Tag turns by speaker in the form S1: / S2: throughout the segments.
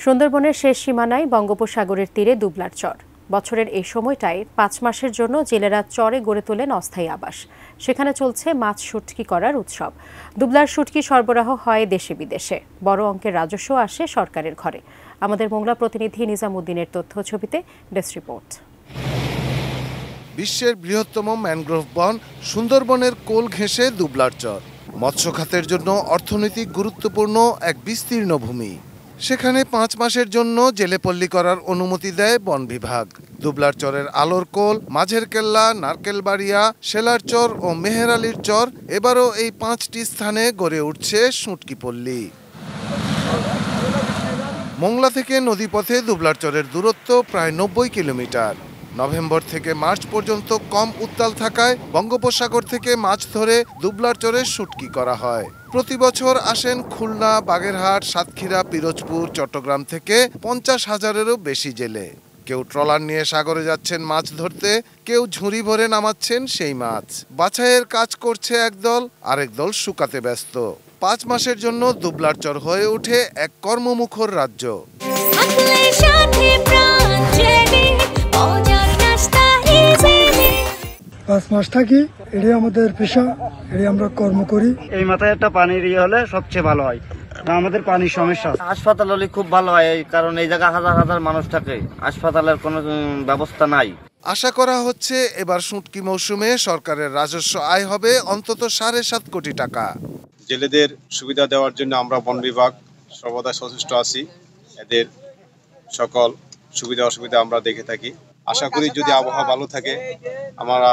S1: সুন্দরবনের শেষ সীমানায় বঙ্গোপসাগরের তীরে দুবলার চর। বছরের এই সময়টায় 5 মাসের জন্য জেলেরা চরে গড়ে তোলেন অস্থায়ী আবাস। সেখানে চলছে মাছ শুটকি করার উৎসব। দুবলার শুটকি সরবরাহ হয় দেশে বিদেশে। বড় অঙ্কের রাজস্ব আসে সরকারের ঘরে। আমাদের মোংলা প্রতিনিধি নিজামুদ্দিনের তথ্য ছবিতে ডেস্ক রিপোর্ট।
S2: বিশ্বের বৃহত্তম ম্যানগ্রোভ বন সুন্দরবনের কোল ঘেঁষে দুবলার চর। মৎস্য খাতের জন্য অর্থনৈতিক গুরুত্বপূর্ণ এক বিস্তীর্ণ ভূমি। সেখানে 5 মাসের জন্য জেলেপল্লী করার অনুমতি দেয় বন বিভাগ। দুবলার চরের আলোর কোল, মাঝের কেল্লা, নারকেলবাড়িয়া, শেলার চর ও মেহের আলীর চর, এবারও এই 5টি স্থানে গড়ে উঠছে শুটকি পল্লী। মোংলা থেকে নদীপথে দুবলার চরের দূরত্ব প্রায় 90 কিলোমিটার। নভেম্বর থেকে মার্চ পর্যন্ত কম উত্তাল থাকায় বঙ্গোপসাগর থেকে মাছ ধরে দুবলার চরে শুটকি করা হয়। প্রতি বছর আসেন খুলনা, বাগেরহাট, সাতক্ষীরা, পিরোজপুর, চট্টগ্রাম থেকে 50,000-এরও বেশি জেলে। কেউ ট্রলার নিয়ে সাগরে যাচ্ছেন মাছ ধরতে, কেউ ঝুড়ি ভরে নামাচ্ছেন সেই মাছ। বাছাইয়ের কাজ করছে একদল, আরেক দল শুকাতে ব্যস্ত। 5 মাসের জন্য দুবলার চর হয়ে ওঠে এক কর্মমুখর রাজ্য।
S3: 5 মাস থাকি, এটাই আমাদের পেশা, এটাই আমরা কর্ম করি।
S4: এই মাথায় একটা পানির হলে সবচেয়ে ভালো হয়। আমাদের পানির সমস্যা, হাসপাতাল হলে খুব ভালো হয়, কারণ এই জায়গায় হাজার হাজার মানুষ থাকে, হাসপাতালের কোনো ব্যবস্থা নাই।
S2: আশা করা হচ্ছে এবার শুটকি মৌসুমে সরকারের রাজস্ব আয় হবে অন্তত 7.5 কোটি টাকা।
S5: জেলেদের সুবিধা দেওয়ার জন্য আমরা বন বিভাগ সর্বদা সচেষ্ট আছি। এদের সকল সুবিধা অসুবিধা আমরা দেখে থাকি। আশা করি যদি আবহাওয়া ভালো থাকে আমরা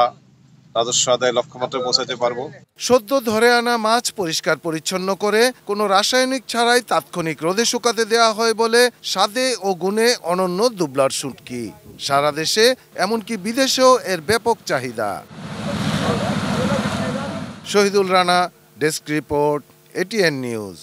S5: রাজস্ব আদায় লক্ষ্যমাত্রা পৌঁছাতে পারবো।
S2: সদ্য ধরে আনা মাছ পরিষ্কার পরিচ্ছন্ন করে কোনো রাসায়নিক ছাড়াই তাৎক্ষণিক রোদে শুকাতে দেওয়া হয় বলে স্বাদে ও গুণে অনন্য দুবলার শুটকি। সারা দেশে এমনকি বিদেশেও এর ব্যাপক চাহিদা। Shahidul Rana, desk report, ATN news.